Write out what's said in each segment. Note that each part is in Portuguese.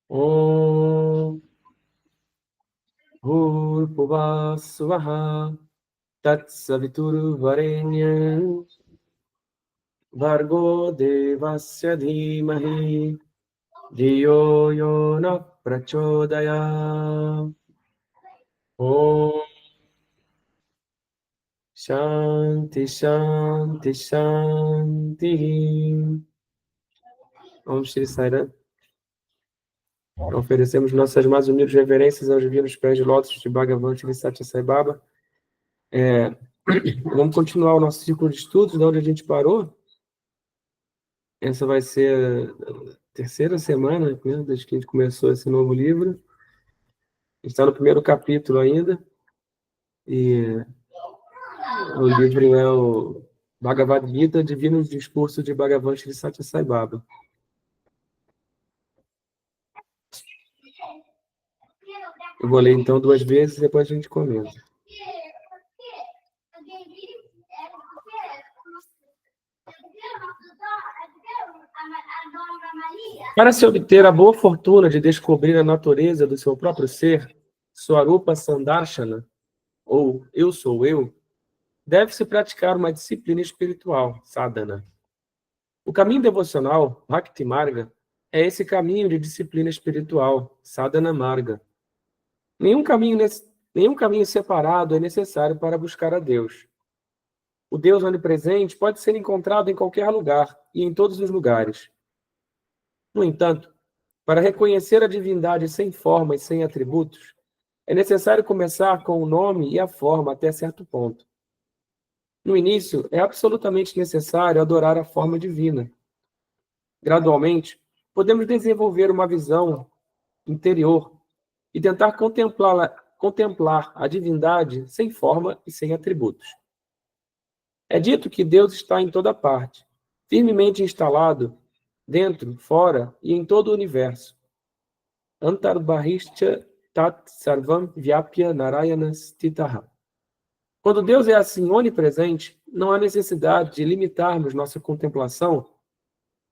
Om Bhurbhuvah Swaha Tatsaviturvarenyam Bhargo Devasya Dhimahi Dhiyo Yo Na Prachodayam. Om Shanti Shanti Shanti. Om Shri Sairam. Oferecemos nossas mais humildes reverências aos divinos pés de lótus de Bhagavan Shri Satya Sai Baba. Vamos continuar o nosso ciclo de estudos, de onde a gente parou. Essa vai ser a terceira semana, né, desde que a gente começou esse novo livro. A gente está no primeiro capítulo ainda. E o livro é o Bhagavad Gita, Divinos Discursos de Bhagavan Shri Satya Sai Baba. Eu vou ler então 2 vezes e depois a gente comenta. Para se obter a boa fortuna de descobrir a natureza do seu próprio ser, Swarupa Sandarshana, ou Eu Sou Eu, deve-se praticar uma disciplina espiritual, sadhana. O caminho devocional, Bhakti Marga, é esse caminho de disciplina espiritual, sadhana marga. Nenhum caminho separado é necessário para buscar a Deus. O Deus onipresente pode ser encontrado em qualquer lugar e em todos os lugares. No entanto, para reconhecer a divindade sem forma e sem atributos, é necessário começar com o nome e a forma até certo ponto. No início, é absolutamente necessário adorar a forma divina. Gradualmente, podemos desenvolver uma visão interior e tentar contemplar a divindade sem forma e sem atributos. É dito que Deus está em toda parte, firmemente instalado, dentro, fora e em todo o universo. Antarbahishya tat sarvam vyapya narayana stitaha. Quando Deus é assim onipresente, não há necessidade de limitarmos nossa contemplação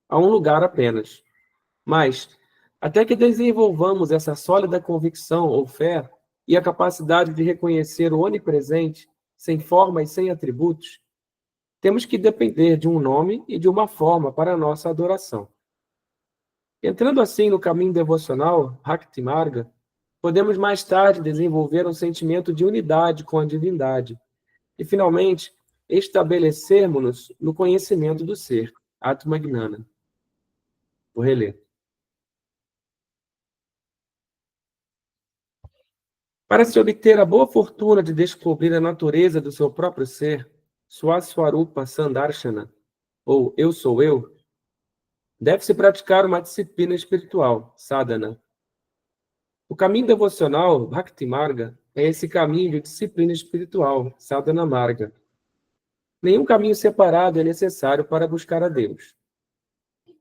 a um lugar apenas. Mas, até que desenvolvamos essa sólida convicção ou fé e a capacidade de reconhecer o onipresente, sem forma e sem atributos, temos que depender de um nome e de uma forma para a nossa adoração. Entrando assim no caminho devocional, Bhakti Marga, podemos mais tarde desenvolver um sentimento de unidade com a divindade e, finalmente, estabelecermos-nos no conhecimento do ser, Atma Gnana. Vou reler. Para se obter a boa fortuna de descobrir a natureza do seu próprio ser, Swaswarupa Sandarshana, ou Eu Sou Eu, deve-se praticar uma disciplina espiritual, sadhana. O caminho devocional, Bhakti Marga, é esse caminho de disciplina espiritual, sadhana marga. Nenhum caminho separado é necessário para buscar a Deus.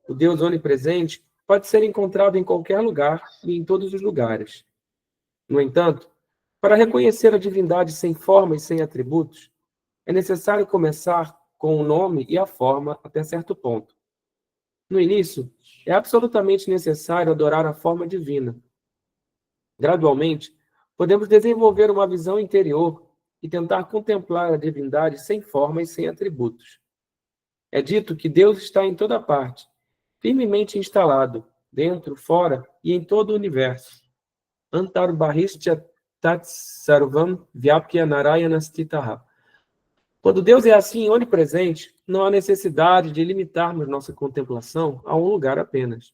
O Deus onipresente pode ser encontrado em qualquer lugar e em todos os lugares. No entanto, para reconhecer a divindade sem forma e sem atributos, é necessário começar com o nome e a forma até certo ponto. No início, é absolutamente necessário adorar a forma divina. Gradualmente, podemos desenvolver uma visão interior e tentar contemplar a divindade sem forma e sem atributos. É dito que Deus está em toda parte, firmemente instalado, dentro, fora e em todo o universo. Antarbahishya tat sarvam vyapya narayana stitaha. Quando Deus é assim onipresente, não há necessidade de limitarmos nossa contemplação a um lugar apenas.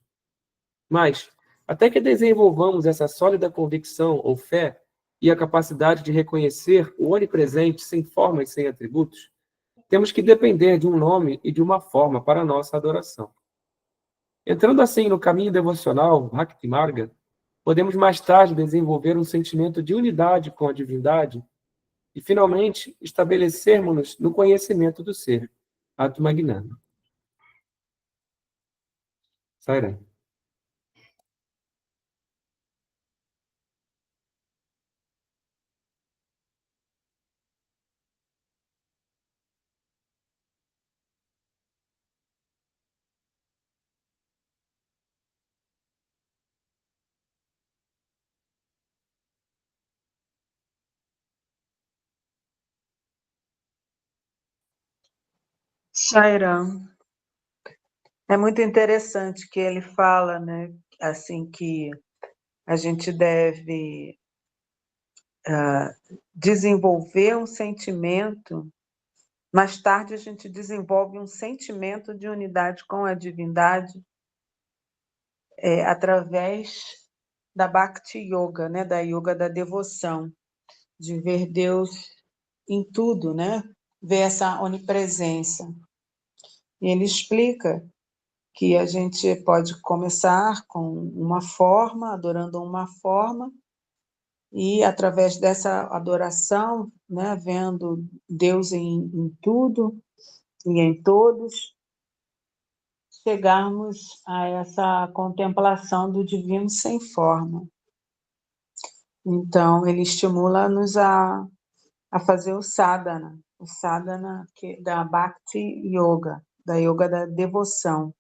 Mas, até que desenvolvamos essa sólida convicção ou fé e a capacidade de reconhecer o onipresente sem forma e sem atributos, temos que depender de um nome e de uma forma para a nossa adoração. Entrando assim no caminho devocional, Bhakti Marga, podemos mais tarde desenvolver um sentimento de unidade com a divindade e, finalmente, estabelecermos-nos no conhecimento do ser, Atma Gnana. Sairá. Shairam, é muito interessante que ele fala, né, assim, que a gente deve desenvolver um sentimento, mais tarde a gente desenvolve um sentimento de unidade com a divindade através da Bhakti Yoga, né, da yoga da devoção, de ver Deus em tudo, né, ver essa onipresença. E ele explica que a gente pode começar com uma forma, adorando uma forma, e através dessa adoração, né, vendo Deus em tudo e em todos, chegarmos a essa contemplação do divino sem forma. Então, ele estimula-nos a fazer o sadhana da Bhakti Yoga, da yoga da devoção.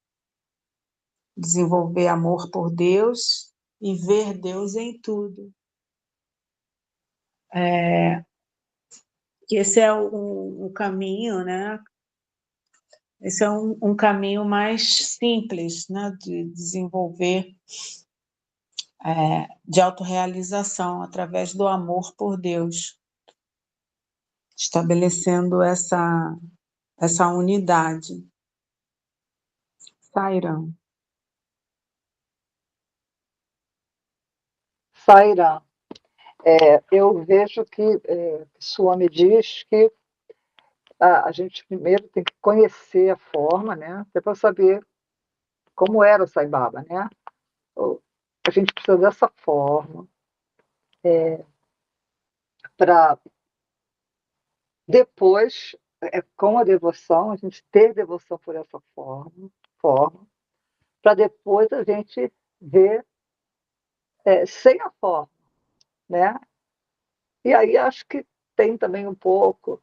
Desenvolver amor por Deus e ver Deus em tudo. Que esse é o caminho, né? Esse é um caminho mais simples, né? De desenvolver, de autorrealização, através do amor por Deus, estabelecendo essa unidade. Sairam. Sairá. Eu vejo que Swami diz que a gente primeiro tem que conhecer a forma, né? Até para saber como era o Sai Baba, né? A gente precisa dessa forma para depois, com a devoção, a gente ter devoção por essa forma para depois a gente ver sem a forma, né? E aí acho que tem também um pouco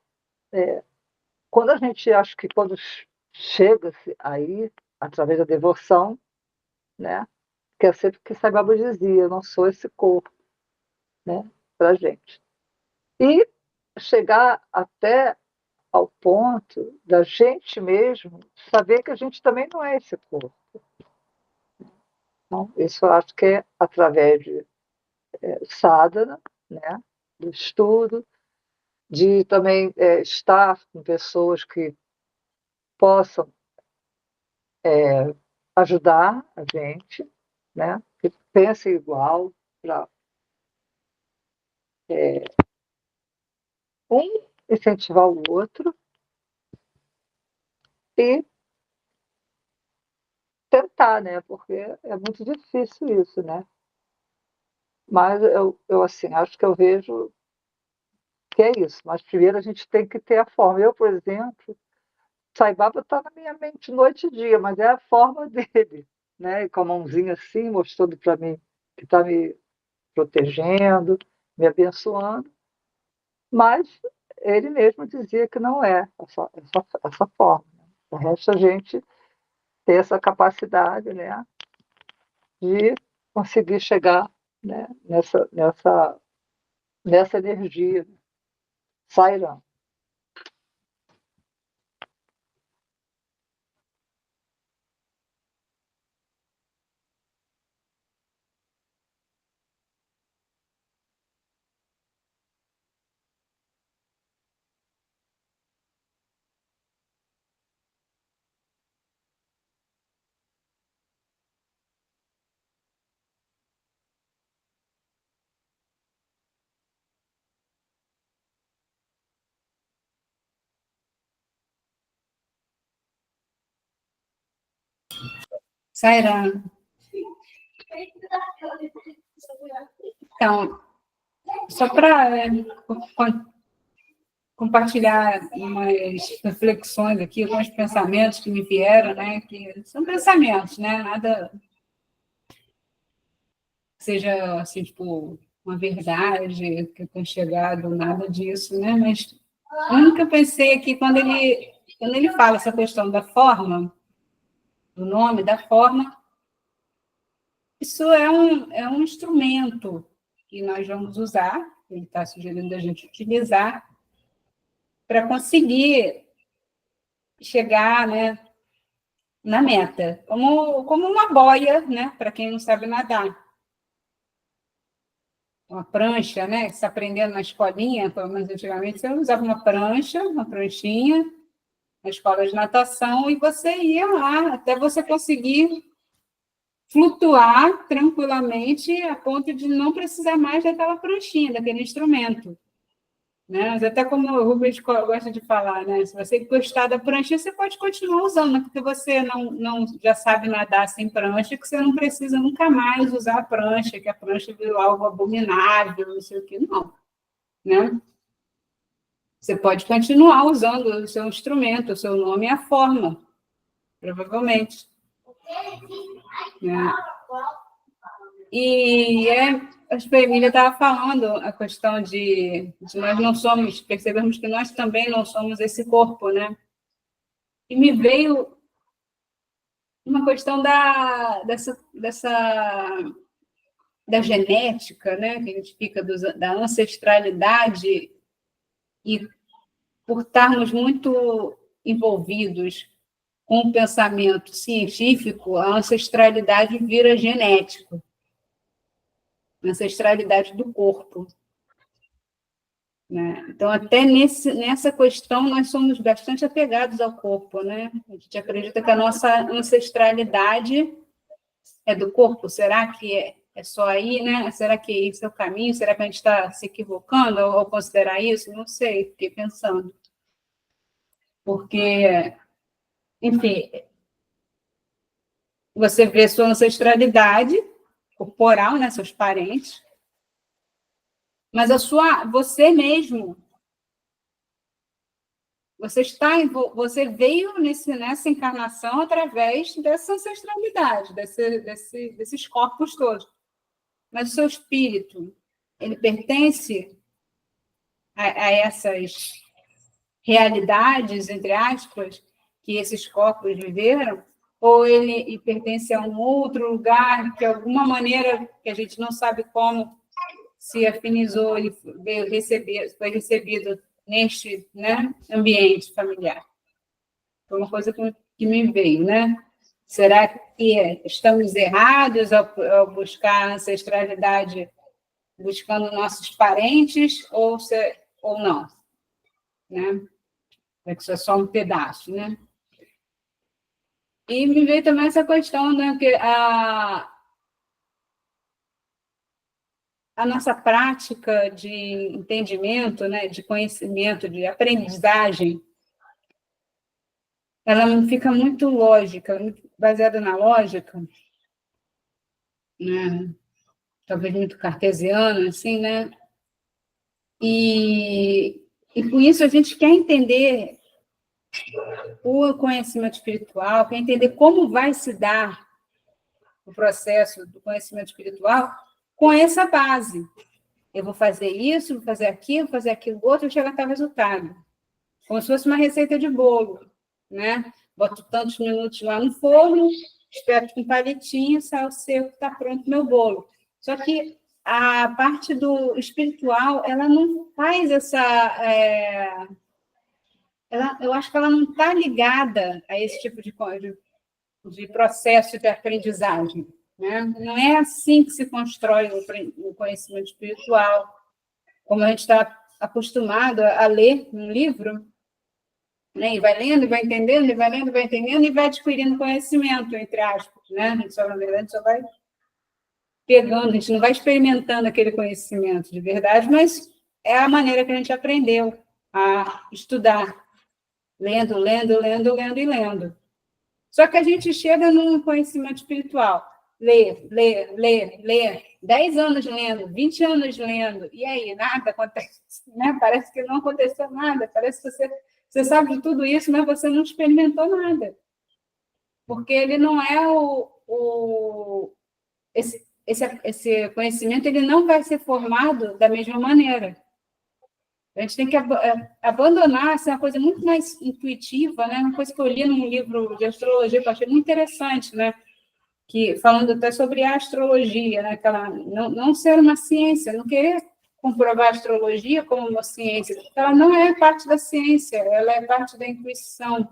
quando a gente acho que quando chega-se aí através da devoção, né? Que é sempre o que Sai Baba dizia, eu não sou esse corpo, né? Para gente. E chegar até ao ponto da gente mesmo saber que a gente também não é esse corpo. Então, isso eu acho que é através de sadhana, né? Do estudo, de também estar com pessoas que possam ajudar a gente, né? Que pensem igual, para um incentivar o outro e tentar, né? Porque é muito difícil isso, né? Mas eu assim, acho que eu vejo que é isso. Mas primeiro a gente tem que ter a forma. Eu, por exemplo, Sai Baba está na minha mente noite e dia, mas é a forma dele, né? E com a mãozinha assim, mostrando para mim que está me protegendo, me abençoando. Mas ele mesmo dizia que não é essa forma. O resto a gente ter essa capacidade, né, de conseguir chegar, né, nessa energia. Sairão. Sairã. Então, só para compartilhar umas reflexões aqui, alguns pensamentos que me vieram, né? Que são pensamentos, né? Nada seja assim, tipo, uma verdade que eu tenha chegado, nada disso, né? Mas o único que eu pensei aqui quando ele fala essa questão da forma, do nome, da forma, isso é um instrumento que nós vamos usar, ele está sugerindo a gente utilizar, para conseguir chegar, né, na meta, como uma boia, né, para quem não sabe nadar. Uma prancha, né, que você está aprendendo na escolinha, pelo menos antigamente, você usava uma prancha, uma pranchinha, na escola de natação, e você ia lá até você conseguir flutuar tranquilamente a ponto de não precisar mais daquela pranchinha, daquele instrumento. Né? Mas até como o Rubens gosta de falar, né? Se você gostar da prancha, você pode continuar usando, porque você não já sabe nadar sem prancha, que você não precisa nunca mais usar a prancha, que a prancha virou algo abominável, não sei o que, não. Né? Você pode continuar usando o seu instrumento, o seu nome e a forma, provavelmente. Né? E acho que a Emília estava falando a questão de nós não somos, percebemos que nós também não somos esse corpo, né? E me veio uma questão da genética, né? Que a gente fica da ancestralidade, e por estarmos muito envolvidos com o pensamento científico, a ancestralidade vira genético. Ancestralidade do corpo. Né? Então, até nessa questão, nós somos bastante apegados ao corpo. Né? A gente acredita que a nossa ancestralidade é do corpo. Será que é só aí? Né? Será que esse é o caminho? Será que a gente está se equivocando ao considerar isso? Não sei, fiquei pensando. Porque, enfim, você vê sua ancestralidade corporal, né, seus parentes, mas você mesmo, você veio nessa encarnação através dessa ancestralidade, desses corpos todos. Mas o seu espírito, ele pertence a essas realidades, entre aspas, que esses corpos viveram, ou ele pertence a um outro lugar que, de alguma maneira, que a gente não sabe como, se afinizou, ele foi recebido neste, né, ambiente familiar. Foi uma coisa que me veio, né? Será que estamos errados ao buscar a ancestralidade, buscando nossos parentes, ou não? Né? É que isso é só um pedaço, né? E me veio também essa questão, né, que a nossa prática de entendimento, né, de conhecimento, de aprendizagem, ela não fica muito lógica, muito baseada na lógica, né? Talvez muito cartesiana, assim, né? E com isso a gente quer entender o conhecimento espiritual, quer entender como vai se dar o processo do conhecimento espiritual com essa base. Eu vou fazer isso, vou fazer aquilo outro, e chegar a tal resultado. Como se fosse uma receita de bolo, né? Boto tantos minutos lá no forno, espero com um palitinho, sai o seco, está pronto o meu bolo. Só que a parte do espiritual, ela não faz eu acho que ela não está ligada a esse tipo de processo de aprendizagem. Né? Não é assim que se constrói o conhecimento espiritual, como a gente está acostumado a ler um livro, né? E vai lendo, e vai entendendo, e vai lendo, e vai entendendo, e vai adquirindo conhecimento, entre aspas. Né? A gente só, na verdade, só vai pegando, a gente não vai experimentando aquele conhecimento de verdade, mas é a maneira que a gente aprendeu a estudar, lendo, lendo, lendo, lendo e lendo. Só que a gente chega num conhecimento espiritual, lê, 10 anos lendo, 20 anos lendo, e aí, nada acontece, né? Parece que não aconteceu nada, parece que você sabe de tudo isso, mas você não experimentou nada. Porque ele não é esse conhecimento, ele não vai ser formado da mesma maneira. A gente tem que abandonar assim, uma coisa muito mais intuitiva, né? Uma coisa que eu li num livro de astrologia que eu achei muito interessante, né? Que, falando até sobre a astrologia, né? Que ela não ser uma ciência, não querer comprovar a astrologia como uma ciência, porque ela não é parte da ciência, ela é parte da intuição.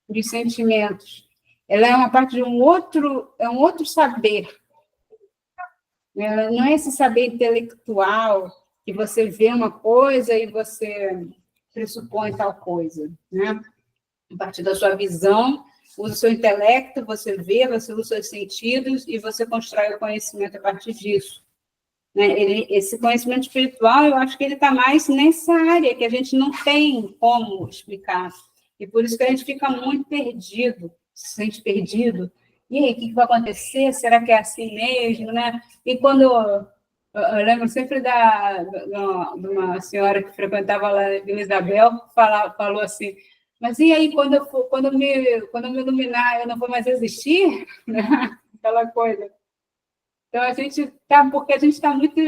dos sentimentos. Ela é uma parte de um outro saber. Ela não é esse saber intelectual que você vê uma coisa e você pressupõe tal coisa, né? A partir da sua visão, usa o seu intelecto, você vê, você usa os seus sentidos e você constrói o conhecimento a partir disso. Né? Esse conhecimento espiritual, eu acho que ele está mais nessa área que a gente não tem como explicar. E por isso que a gente fica muito perdido, se sente perdido. E aí, o que vai acontecer? Será que é assim mesmo? Né? E quando eu lembro sempre de uma senhora que frequentava lá em Vila Isabel, falou assim, mas e aí, quando eu me iluminar, eu não vou mais existir? Aquela coisa. Então, porque a gente está muito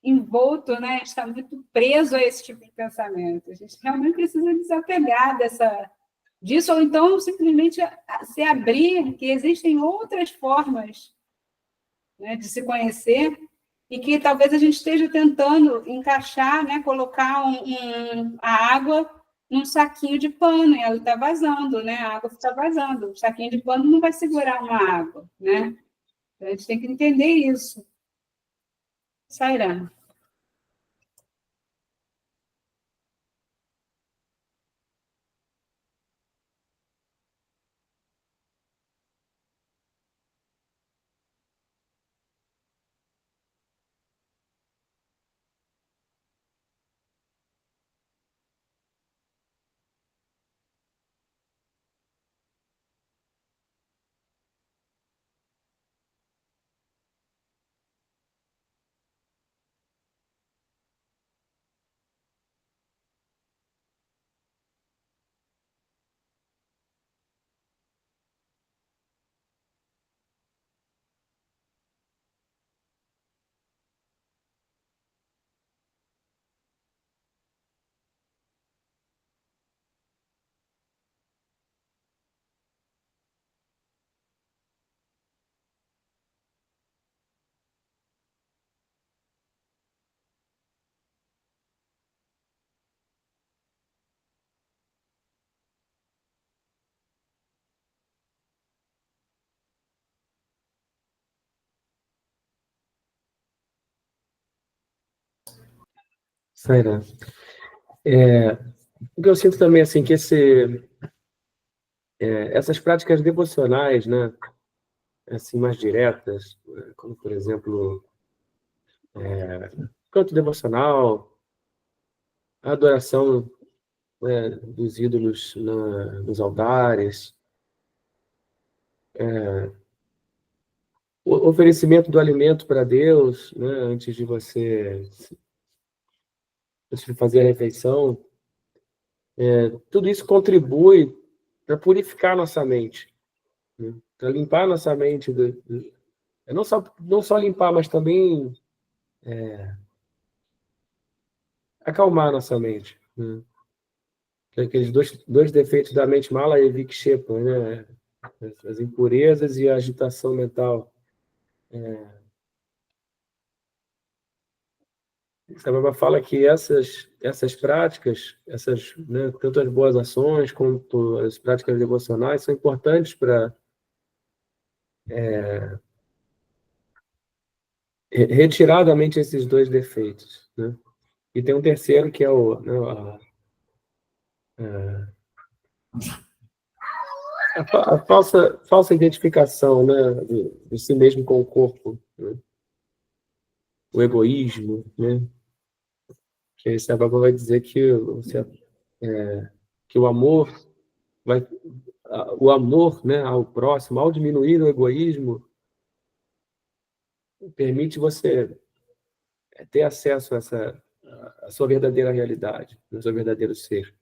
envolto, né? A gente está muito preso a esse tipo de pensamento. A gente realmente precisa desapegar disso, ou então simplesmente se abrir, que existem outras formas, né, de se conhecer, e que talvez a gente esteja tentando encaixar, né, colocar a água num saquinho de pano, e ela está vazando, né? A água está vazando. O saquinho de pano não vai segurar uma água, né? Então, a gente tem que entender isso. Sairá. Sairá. O que eu sinto também, assim, que essas práticas devocionais, né, assim, mais diretas, como, por exemplo, canto devocional, a adoração, né, dos ídolos nos altares, o oferecimento do alimento para Deus, né, antes de fazer a refeição, tudo isso contribui para purificar nossa mente, né, para limpar nossa mente, não só limpar, mas também acalmar nossa mente, né? Aqueles dois defeitos da mente mala e vikshepa, né? As impurezas e a agitação mental. Sababa fala que essas práticas, né, tanto as boas ações quanto as práticas devocionais, são importantes para retirar da mente esses dois defeitos, né? E tem um terceiro que é né, a falsa identificação, né, de si mesmo com o corpo, né? O egoísmo, né? Que esse Baba vai dizer que vai, o amor, né, ao próximo, ao diminuir o egoísmo, permite você ter acesso a sua verdadeira realidade, ao seu verdadeiro ser.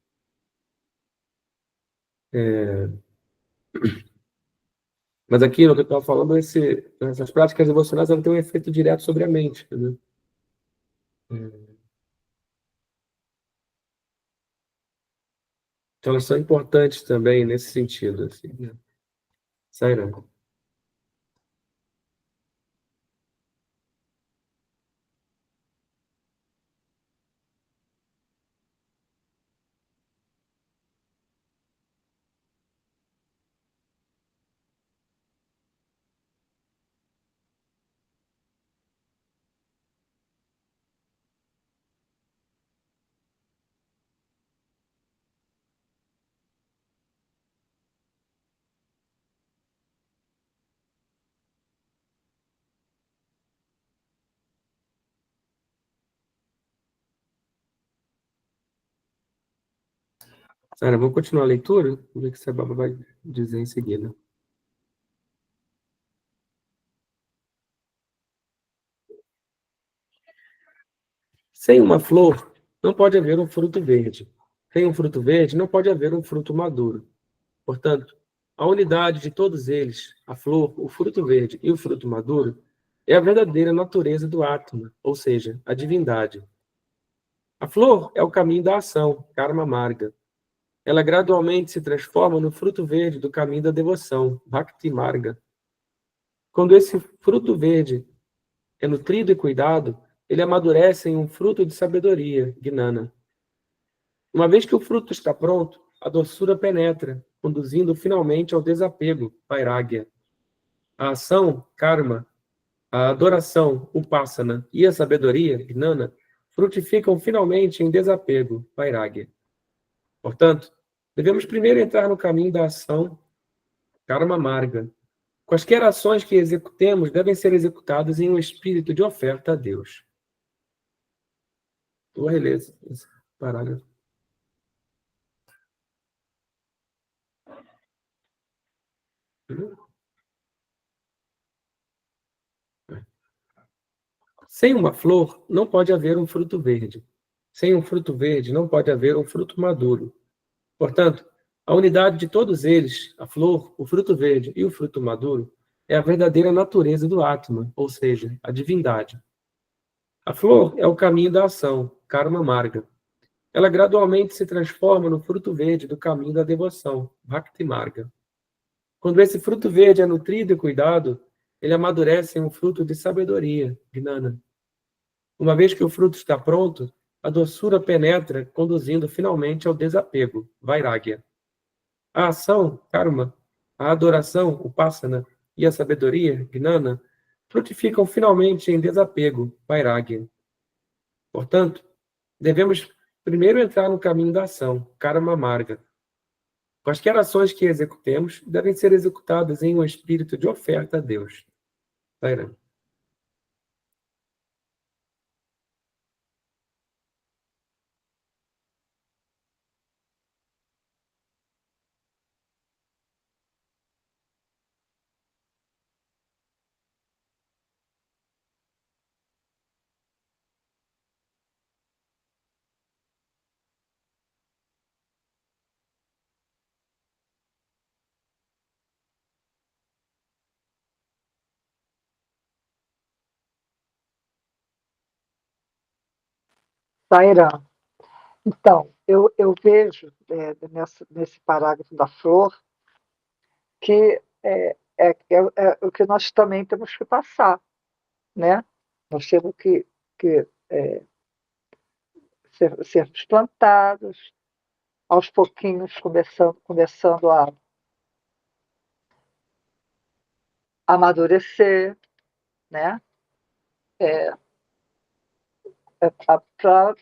Mas aqui, no que eu estava falando, essas práticas devocionais elas têm um efeito direto sobre a mente, né? Então, elas são importantes também nesse sentido. Assim, né? Sairá. Sara, vou continuar a leitura? Vamos ver o que Sai Baba vai dizer em seguida. Sem uma flor, não pode haver um fruto verde. Sem um fruto verde, não pode haver um fruto maduro. Portanto, a unidade de todos eles, a flor, o fruto verde e o fruto maduro, é a verdadeira natureza do átomo, ou seja, a divindade. A flor é o caminho da ação, karma marga. Ela gradualmente se transforma no fruto verde do caminho da devoção, bhakti marga. Quando esse fruto verde é nutrido e cuidado, ele amadurece em um fruto de sabedoria, gnana. Uma vez que o fruto está pronto, a doçura penetra, conduzindo finalmente ao desapego, vairagya. A ação, karma, a adoração, upasana, e a sabedoria, gnana, frutificam finalmente em desapego, vairagya. Portanto, devemos primeiro entrar no caminho da ação, karma marga. Quaisquer ações que executemos devem ser executadas em um espírito de oferta a Deus. Vou reler esse parágrafo. Sem uma flor, não pode haver um fruto verde. Sem um fruto verde, não pode haver um fruto maduro. Portanto, a unidade de todos eles, a flor, o fruto verde e o fruto maduro, é a verdadeira natureza do Atma, ou seja, a divindade. A flor é o caminho da ação, karma marga. Ela gradualmente se transforma no fruto verde do caminho da devoção, bhakti marga. Quando esse fruto verde é nutrido e cuidado, ele amadurece em um fruto de sabedoria, gnana. Uma vez que o fruto está pronto, a doçura penetra, conduzindo finalmente ao desapego, vairagya. A ação, karma, a adoração, upasana, e a sabedoria, gnana, frutificam finalmente em desapego, vairagya. Portanto, devemos primeiro entrar no caminho da ação, karma marga. Quaisquer ações que executemos devem ser executadas em um espírito de oferta a Deus. Vairagya. Sairã. Então, eu vejo nesse parágrafo da flor que é o que nós também temos que passar, né? Nós temos que sermos plantados, aos pouquinhos começando a amadurecer, né? Para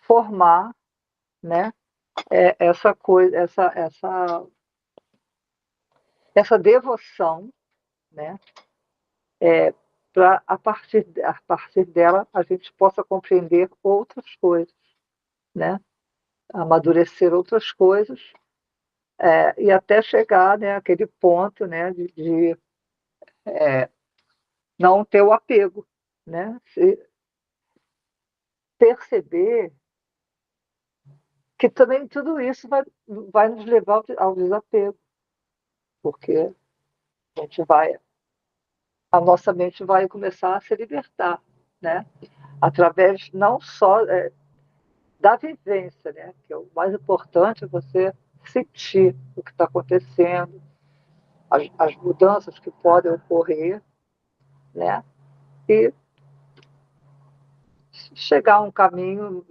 formar, né? Essa coisa, essa devoção, né? Para a partir dela a gente possa compreender outras coisas, né? Amadurecer outras coisas, e até chegar, né, àquele ponto, né, de não ter o apego, né? Se perceber que também tudo isso vai nos levar ao desapego, porque a gente a nossa mente vai começar a se libertar, né? Através não só da vivência, né? Que é o mais importante, é você sentir o que está acontecendo, as mudanças que podem ocorrer, né? E chegar a um caminho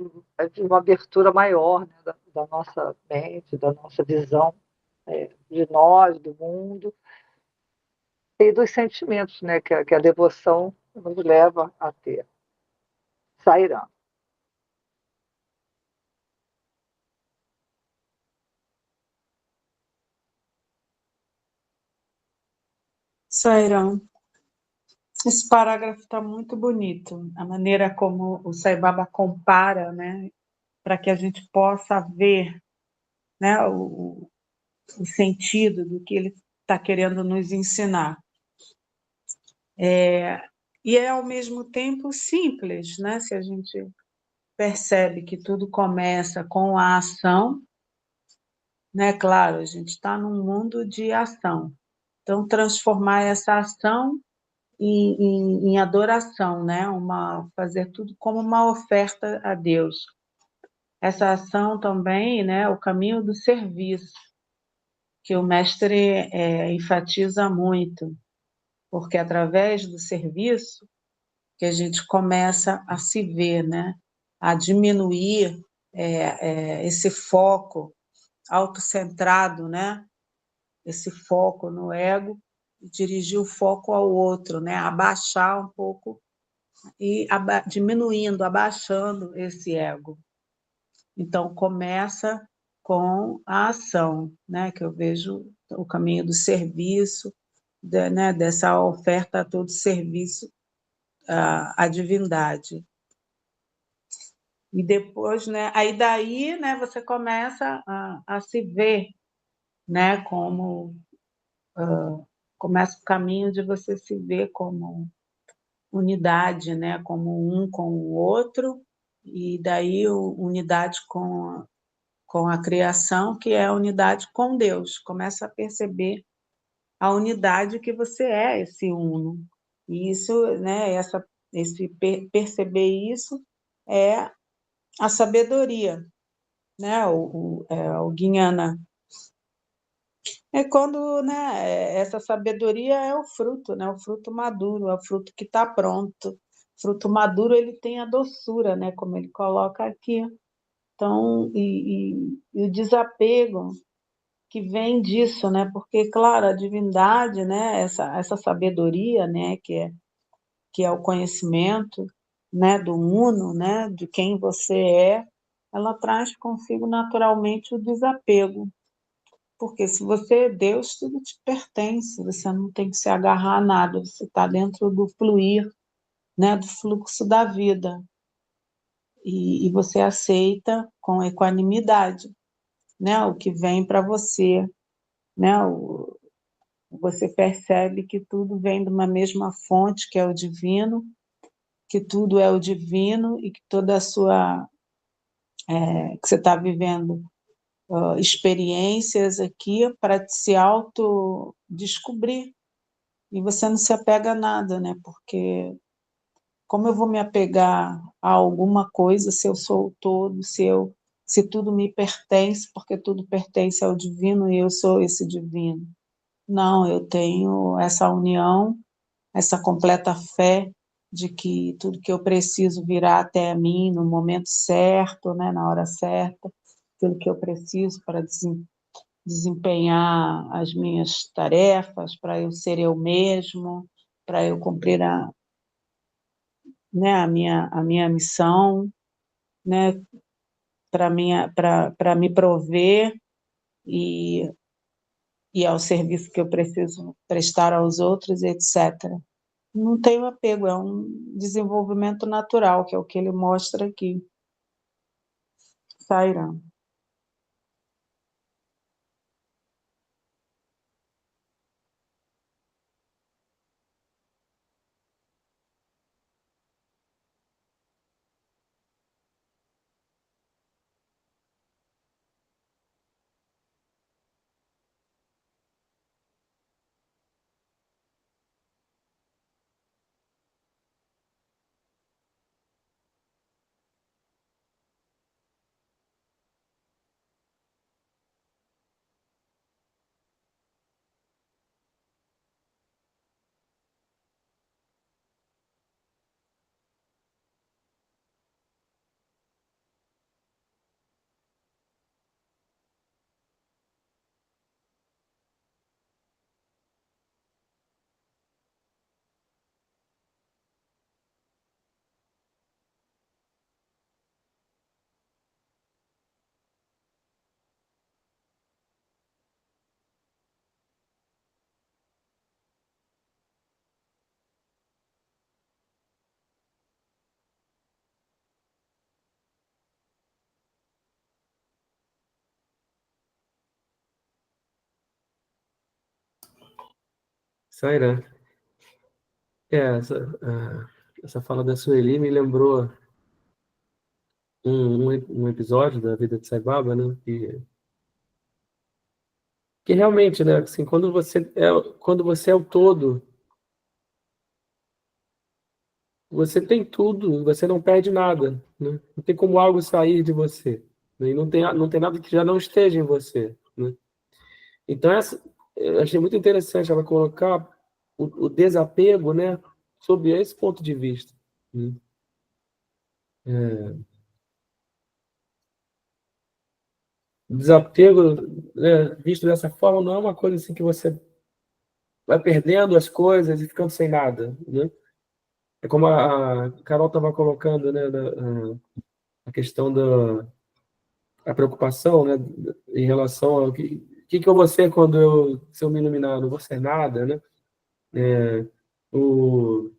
de uma abertura maior, né? Da nossa mente, da nossa visão de nós, do mundo e dos sentimentos, né? Que a devoção nos leva a ter. Sairá. Sairão, esse parágrafo está muito bonito. A maneira como o Sai Baba compara, né, para que a gente possa ver, né, o sentido do que ele está querendo nos ensinar. E é, ao mesmo tempo, simples, né? Se a gente percebe que tudo começa com a ação, né? Claro, a gente está num mundo de ação. Então, transformar essa ação em adoração, né? Fazer tudo como uma oferta a Deus. Essa ação também, né? O caminho do serviço, que o mestre enfatiza muito, porque através do serviço que a gente começa a se ver, né? A diminuir esse foco autocentrado, né? Esse foco no ego, e dirigir o foco ao outro, né? Abaixar um pouco e diminuindo, abaixando esse ego. Então, começa com a ação, né? Que eu vejo o caminho do serviço, né? Dessa oferta a todo serviço à divindade. E depois, né? Aí daí, né? Você começa a se ver, né? Como começa o caminho de você se ver como unidade, né? Como um com o outro, e daí unidade com a criação, que é a unidade com Deus. Começa a perceber a unidade que você é, esse uno. E isso, né? Perceber isso é a sabedoria, né? O Guiana. É quando, né, essa sabedoria é o fruto, né, o fruto maduro, é o fruto que está pronto. O fruto maduro ele tem a doçura, né, como ele coloca aqui. Então, e o desapego que vem disso, né, porque, claro, a divindade, né, essa sabedoria, né, que é o conhecimento, né, do uno, né, de quem você é, ela traz consigo naturalmente o desapego. Porque se você é Deus, tudo te pertence, você não tem que se agarrar a nada, você está dentro do fluir, né, do fluxo da vida. E você aceita com equanimidade, né, o que vem para você. Né, você percebe que tudo vem de uma mesma fonte, que é o divino, que tudo é o divino e que toda a sua... que você está vivendo experiências aqui para se autodescobrir. E você não se apega a nada, né? Porque como eu vou me apegar a alguma coisa se eu sou o todo, se tudo me pertence, porque tudo pertence ao divino e eu sou esse divino? Não, eu tenho essa união, essa completa fé de que tudo que eu preciso virá até mim no momento certo, né? Na hora certa, tudo que eu preciso para desempenhar as minhas tarefas, para eu ser eu mesmo, para eu cumprir né, a minha missão, né, para me prover e, e ao serviço que eu preciso prestar aos outros, etc. Não tenho apego, é um desenvolvimento natural, que é o que ele mostra aqui. Sairam. Sairá. Essa fala da Sueli me lembrou um episódio da vida de Sai Baba, né? Que realmente, né? Assim, quando você é o todo, você tem tudo, você não perde nada, né? Não tem como algo sair de você, né? E não tem nada que já não esteja em você, né? Então, eu achei muito interessante ela colocar o desapego, né? Sob esse ponto de vista, né? O desapego, né, visto dessa forma, não é uma coisa assim que você vai perdendo as coisas e ficando sem nada, né? É como a Carol estava colocando, né, a questão a preocupação, né, em relação ao que eu vou ser se eu me iluminar, não vou ser nada, né? O,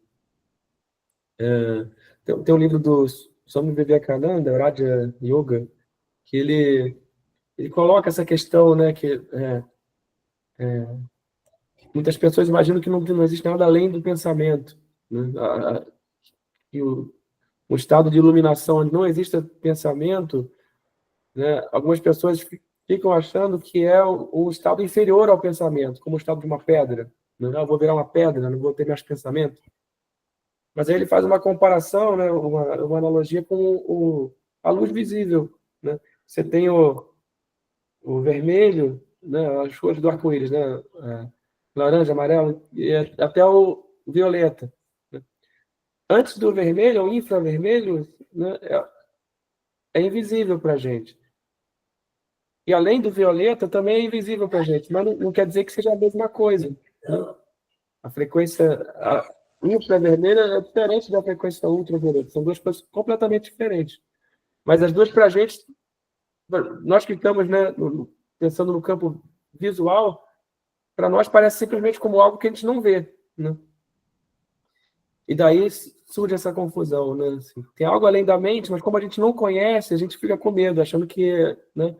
tem um livro do Swami Vivekananda, Raja Yoga, que ele coloca essa questão, né, que muitas pessoas imaginam que não existe nada além do pensamento, né? Que o estado de iluminação onde não existe pensamento, né? Algumas pessoas ficam achando que é o estado inferior ao pensamento, como o estado de uma pedra, né? Eu vou virar uma pedra, não vou ter mais pensamento. Mas aí ele faz uma comparação, né? Uma analogia com a luz visível, né? Você tem o vermelho, né? As cores do arco-íris, né? Laranja, amarelo e até o violeta, né? Antes do vermelho, o infravermelho, né? É invisível para a gente. E além do violeta, também é invisível para a gente, mas não quer dizer que seja a mesma coisa, né? A frequência infravermelha é diferente da frequência ultravioleta, são duas coisas completamente diferentes. Mas as duas para a gente, nós que estamos, né, pensando no campo visual, para nós parece simplesmente como algo que a gente não vê, né? E daí surge essa confusão, né? Assim, tem algo além da mente, mas como a gente não conhece, a gente fica com medo, achando que, né,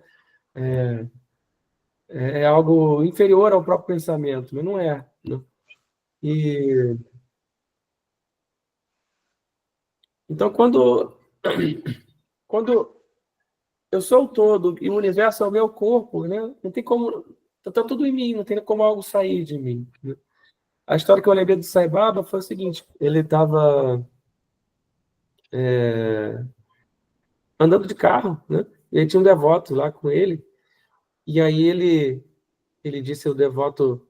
é algo inferior ao próprio pensamento, mas não é, né? E então quando eu sou o todo e o universo é o meu corpo, né? Não tem como, tá tudo em mim, não tem como algo sair de mim, né? A história que eu lembrei do Sai Baba foi o seguinte: ele estava andando de carro, né? Ele tinha um devoto lá com ele, e aí ele disse o devoto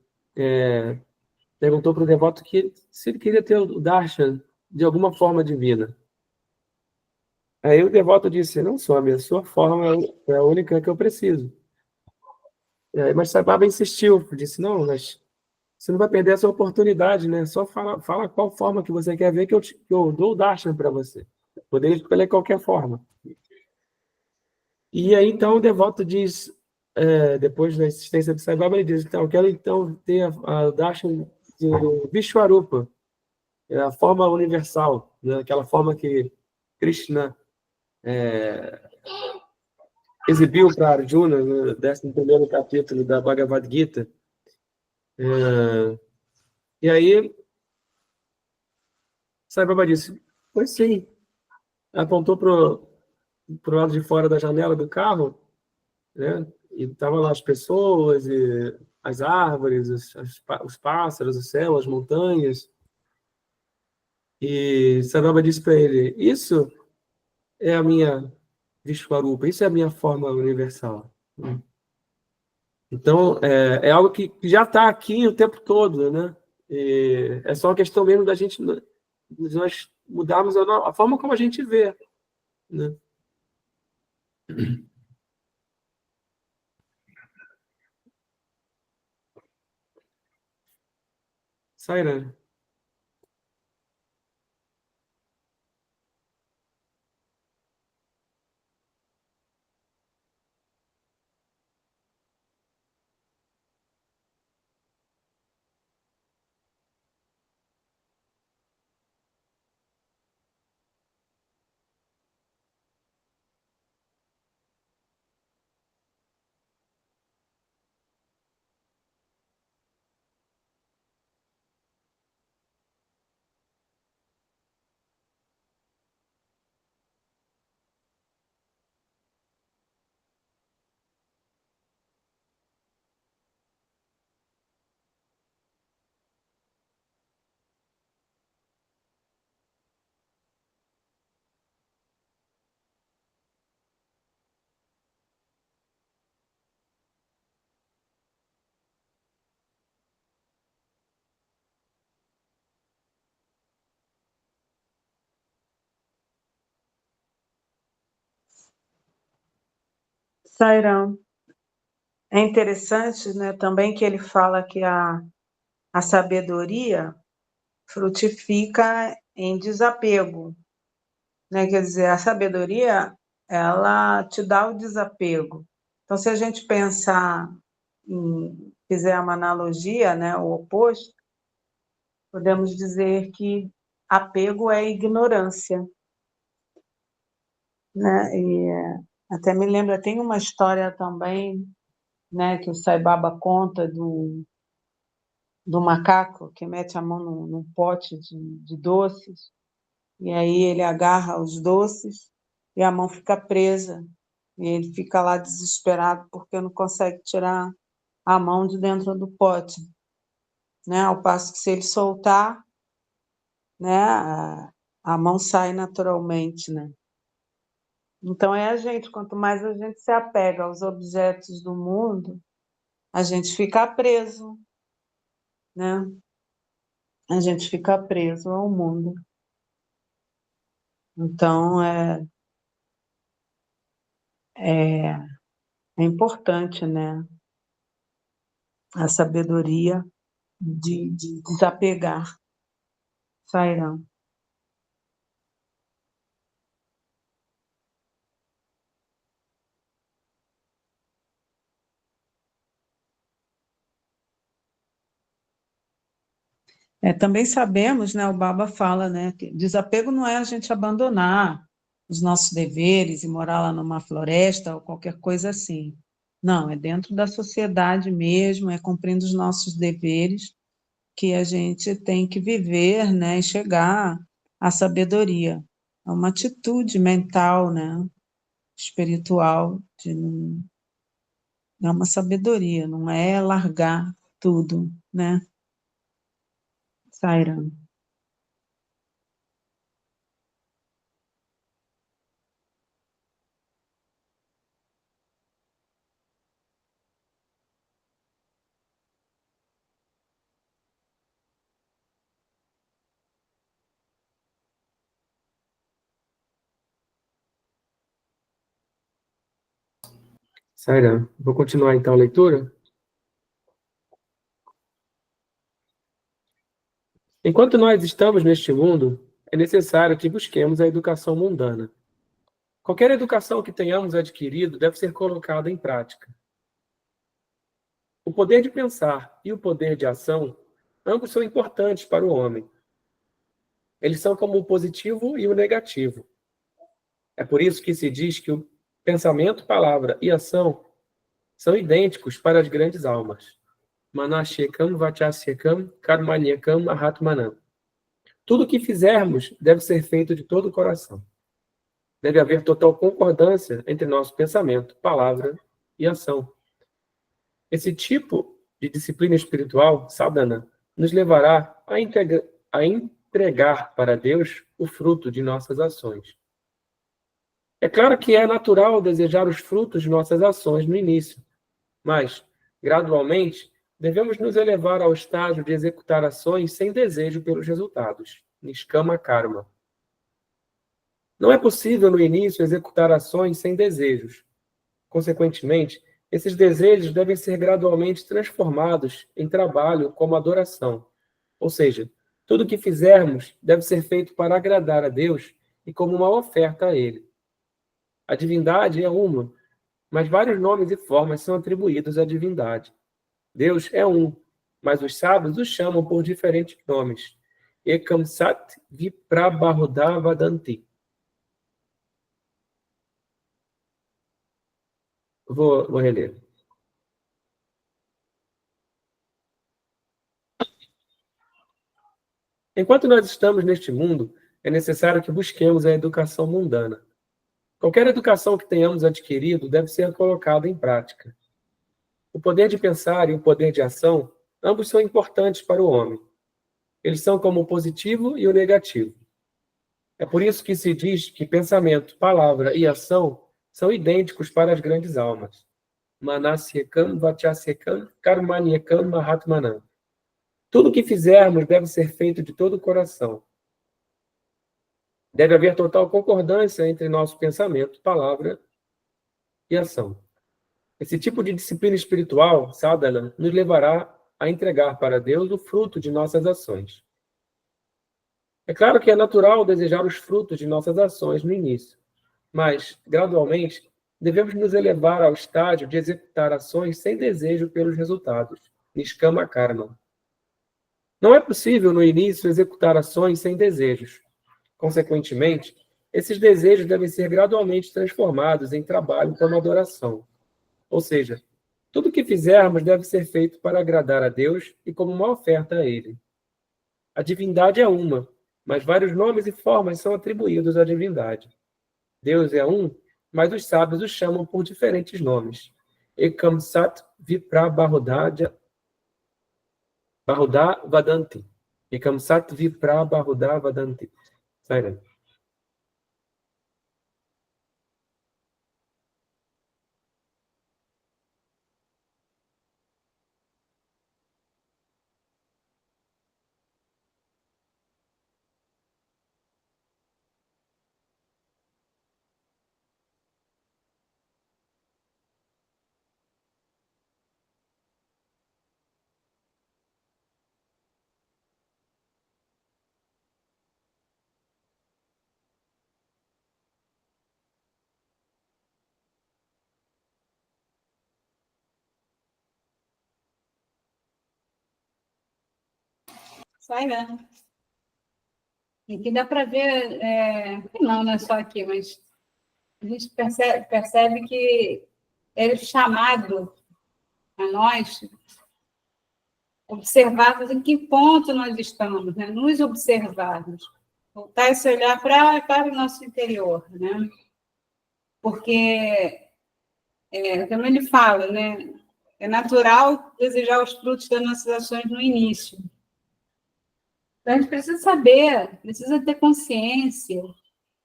perguntou para o devoto que se ele queria ter o darshan de alguma forma divina. Aí o devoto disse: não, Swami, a sua forma é a única que eu preciso. Mas Sai Baba insistiu, disse: não, mas você não vai perder essa oportunidade, né? Só fala qual forma que você quer ver que eu dou o darshan para você. Poderia escolher qualquer forma. E aí então o devoto diz, depois da insistência de Sai Baba, ele diz: então, eu quero então ter a darshan do Vishwarupa, é a forma universal, né? Aquela forma que Krishna exibiu para Arjuna no 11º capítulo da Bhagavad Gita. E aí Sai Baba disse: pois sim. Apontou para o lado de fora da janela do carro, né? E estavam lá as pessoas, e as árvores, os pássaros, o céu, as montanhas. E Sai Baba disse para ele: isso é a minha Vishwarupa, isso é a minha forma universal. Então, é algo que já está aqui o tempo todo, né? E é só uma questão mesmo da gente nós mudarmos a forma como a gente vê, né? Sairá. Sairão. É interessante, né, também que ele fala que a sabedoria frutifica em desapego, né? Quer dizer, a sabedoria, ela te dá o desapego. Então, se a gente pensar fizer uma analogia, né, o oposto, podemos dizer que apego é ignorância, né? E até me lembra, tem uma história também, né, que o Sai Baba conta do macaco que mete a mão num pote de doces, e aí ele agarra os doces e a mão fica presa, e ele fica lá desesperado porque não consegue tirar a mão de dentro do pote, né? Ao passo que se ele soltar, né, a mão sai naturalmente, né? Então é a gente, quanto mais a gente se apega aos objetos do mundo, a gente fica preso, né? A gente fica preso ao mundo. Então é importante, né, a sabedoria de desapegar, Sairão. Também sabemos, né, o Baba fala, né, que desapego não é a gente abandonar os nossos deveres e morar lá numa floresta ou qualquer coisa assim. Não, é dentro da sociedade mesmo, é cumprindo os nossos deveres que a gente tem que viver, né, e chegar à sabedoria. É uma atitude mental, né, espiritual, é uma sabedoria, não é largar tudo, né, Sairão? Saira, vou continuar então a leitura. Enquanto nós estamos neste mundo, é necessário que busquemos a educação mundana. Qualquer educação que tenhamos adquirido deve ser colocada em prática. O poder de pensar e o poder de ação, ambos são importantes para o homem. Eles são como o positivo e o negativo. É por isso que se diz que o pensamento, palavra e ação são idênticos para as grandes almas. Manashekam, Vachasyakam, Karmanyakam, Ahatmanam. Tudo o que fizermos deve ser feito de todo o coração. Deve haver total concordância entre nosso pensamento, palavra e ação. Esse tipo de disciplina espiritual, sadhana, nos levará a entregar para Deus o fruto de nossas ações. É claro que é natural desejar os frutos de nossas ações no início, mas, gradualmente, devemos nos elevar ao estágio de executar ações sem desejo pelos resultados, Niskama Karma. Não é possível, no início, executar ações sem desejos. Consequentemente, esses desejos devem ser gradualmente transformados em trabalho como adoração. Ou seja, tudo o que fizermos deve ser feito para agradar a Deus e como uma oferta a Ele. A divindade é uma, mas vários nomes e formas são atribuídos à divindade. Deus é um, mas os sábios o chamam por diferentes nomes. Ekam Sat Viprabhuda Vadanti. Vou reler. Enquanto nós estamos neste mundo, é necessário que busquemos a educação mundana. Qualquer educação que tenhamos adquirido deve ser colocada em prática. O poder de pensar e o poder de ação, ambos são importantes para o homem. Eles são como o positivo e o negativo. É por isso que se diz que pensamento, palavra e ação são idênticos para as grandes almas. Manasyekam, Vachasyekam, Karmanyekam, Mahatmanam. Tudo o que fizermos deve ser feito de todo o coração. Deve haver total concordância entre nosso pensamento, palavra e ação. Esse tipo de disciplina espiritual, sadhana, nos levará a entregar para Deus o fruto de nossas ações. É claro que é natural desejar os frutos de nossas ações no início, mas, gradualmente, devemos nos elevar ao estágio de executar ações sem desejo pelos resultados, niskama karma. Não é possível, no início, executar ações sem desejos. Consequentemente, esses desejos devem ser gradualmente transformados em trabalho como adoração. Ou seja, tudo o que fizermos deve ser feito para agradar a Deus e como uma oferta a Ele. A divindade é uma, mas vários nomes e formas são atribuídos à divindade. Deus é um, mas os sábios o chamam por diferentes nomes. Ekam Sat Vipra Bahudha Vadanti. Ekam Sat Vipra Bahudha Vadanti. Sai, Sai, né? Aqui dá para ver, não é só aqui, mas a gente percebe que ele é chamado a nós observarmos em que ponto nós estamos, né? Nos observarmos, voltar esse olhar para o nosso interior, né? Porque, como ele fala, né? É natural desejar os frutos das nossas ações no início. Então, a gente precisa saber, precisa ter consciência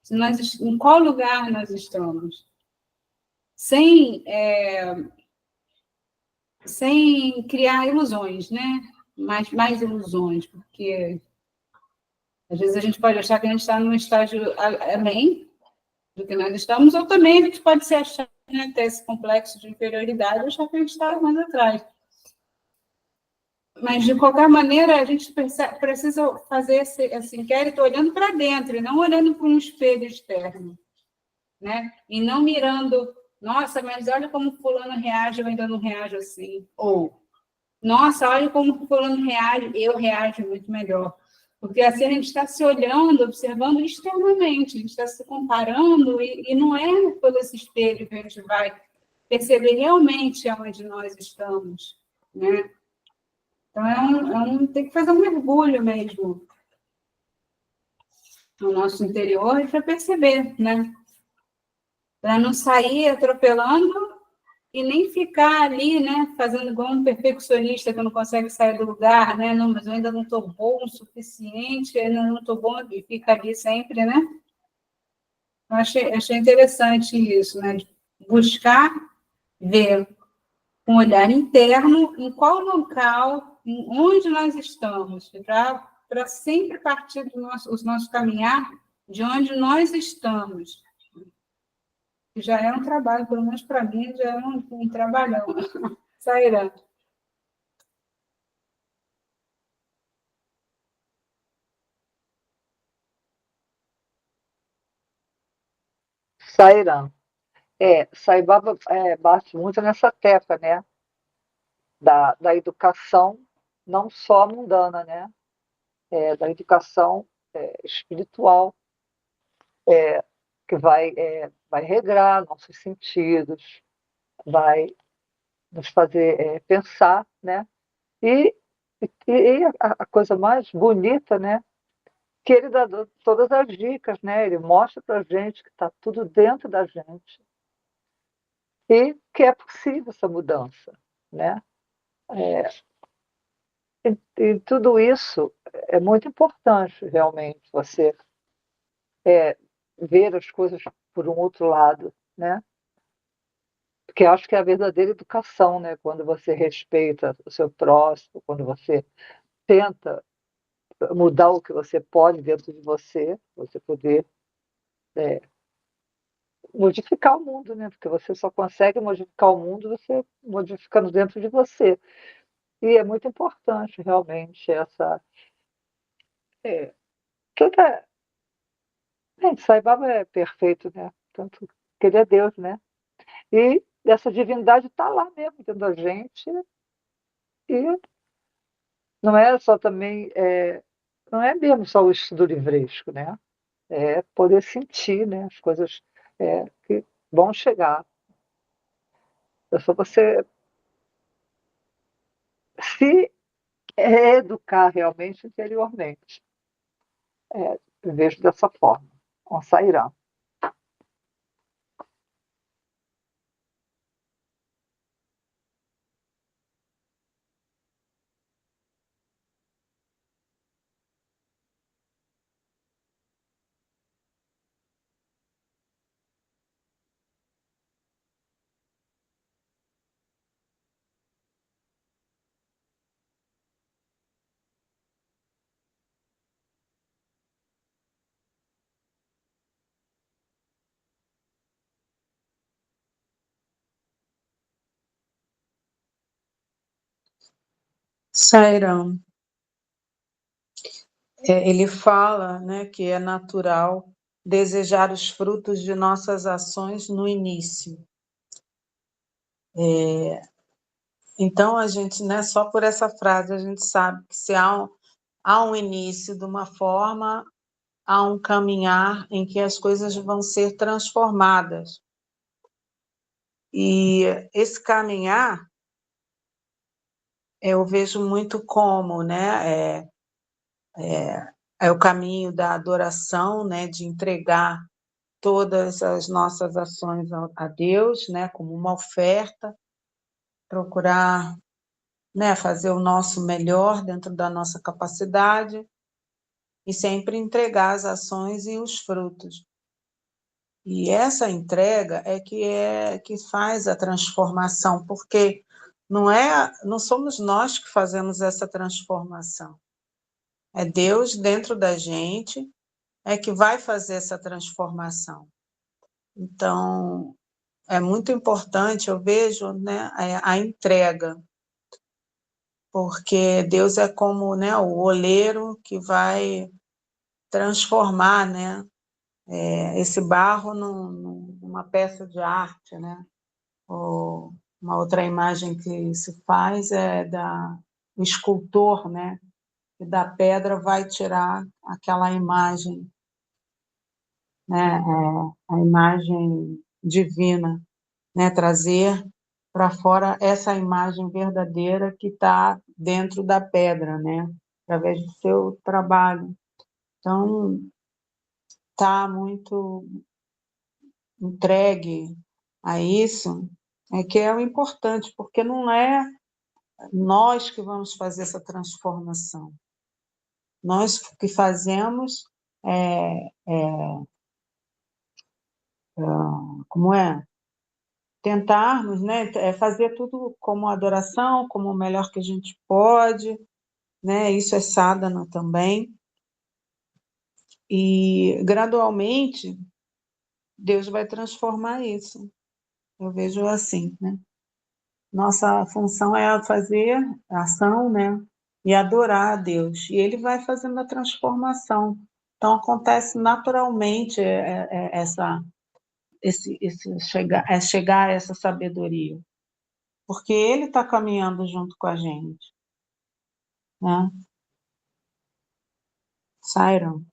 se nós, em qual lugar nós estamos, sem criar ilusões, né? Mais ilusões, porque às vezes a gente pode achar que a gente está num estágio além do que nós estamos, ou também a gente pode se achar, né, ter esse complexo de inferioridade, achar que a gente está mais atrás. Mas, de qualquer maneira, a gente precisa fazer esse inquérito olhando para dentro, e não olhando para um espelho externo, né? E não mirando, nossa, mas olha como fulano reage, eu ainda não reajo assim. Ou, nossa, olha como fulano reage, eu reajo muito melhor. Porque assim a gente está se olhando, observando externamente, a gente está se comparando, e não é por esse espelho que a gente vai perceber realmente onde nós estamos, né? Então, tem que fazer um mergulho mesmo no nosso interior para perceber, né? Para não sair atropelando e nem ficar ali, né? Fazendo igual um perfeccionista que não consegue sair do lugar, né? Não, mas eu ainda não estou bom o suficiente, ainda não estou bom, e fica ali sempre, né? Eu achei interessante isso, né? De buscar ver com um olhar interno em qual local, em onde nós estamos, para sempre partir do nosso caminhar de onde nós estamos. Que já é um trabalho, pelo menos para mim, já é um trabalhão. Sairá. Sairão. Sai Baba bate muito nessa tecla, né? Da educação, não só mundana, né? Da educação espiritual, que vai regrar nossos sentidos, vai nos fazer pensar, né? E a coisa mais bonita, né? Que ele dá todas as dicas, né? Ele mostra para a gente que está tudo dentro da gente e que é possível essa mudança, né? E tudo isso é muito importante, realmente, você ver as coisas por um outro lado, né? Porque acho que é a verdadeira educação, né? Quando você respeita o seu próximo, quando você tenta mudar o que você pode dentro de você, você poder modificar o mundo, né? Porque você só consegue modificar o mundo você modificando dentro de você. E é muito importante, realmente, essa. É, toda. Gente, Sai Baba é perfeito, né? Tanto que ele é Deus, né? E essa divindade está lá mesmo dentro da gente. E não é só também. Não é mesmo só o estudo livresco, né? É poder sentir, né? As coisas que vão chegar. É só você se educar realmente interiormente. Eu vejo dessa forma, com Sairã. Sairão, ele fala, né, que é natural desejar os frutos de nossas ações no início. Então, a gente, né, só por essa frase, a gente sabe que se há um início de uma forma, há um caminhar em que as coisas vão ser transformadas. E esse caminhar, eu vejo muito como, né, é o caminho da adoração, né, de entregar todas as nossas ações a Deus, né, como uma oferta, procurar, né, fazer o nosso melhor dentro da nossa capacidade e sempre entregar as ações e os frutos. E essa entrega é que faz a transformação, porque não somos nós que fazemos essa transformação. É Deus dentro da gente é que vai fazer essa transformação. Então, é muito importante, eu vejo, né, a entrega, porque Deus é como, né, o oleiro que vai transformar, né, esse barro numa peça de arte, né? Ou uma outra imagem que se faz é o escultor, né? Que da pedra vai tirar aquela imagem, né? A imagem divina, né? Trazer para fora essa imagem verdadeira que está dentro da pedra, né? Através do seu trabalho. Então, está muito entregue a isso, é que é o importante, porque não é nós que vamos fazer essa transformação. Nós que fazemos como é? Tentarmos, né, fazer tudo como adoração, como o melhor que a gente pode, né? Isso é sadhana também. E gradualmente Deus vai transformar isso. Eu vejo assim, né? Nossa função é fazer a ação, né? E adorar a Deus. E Ele vai fazendo a transformação. Então, acontece naturalmente chegar a essa sabedoria. Porque Ele está caminhando junto com a gente, né? Sairam.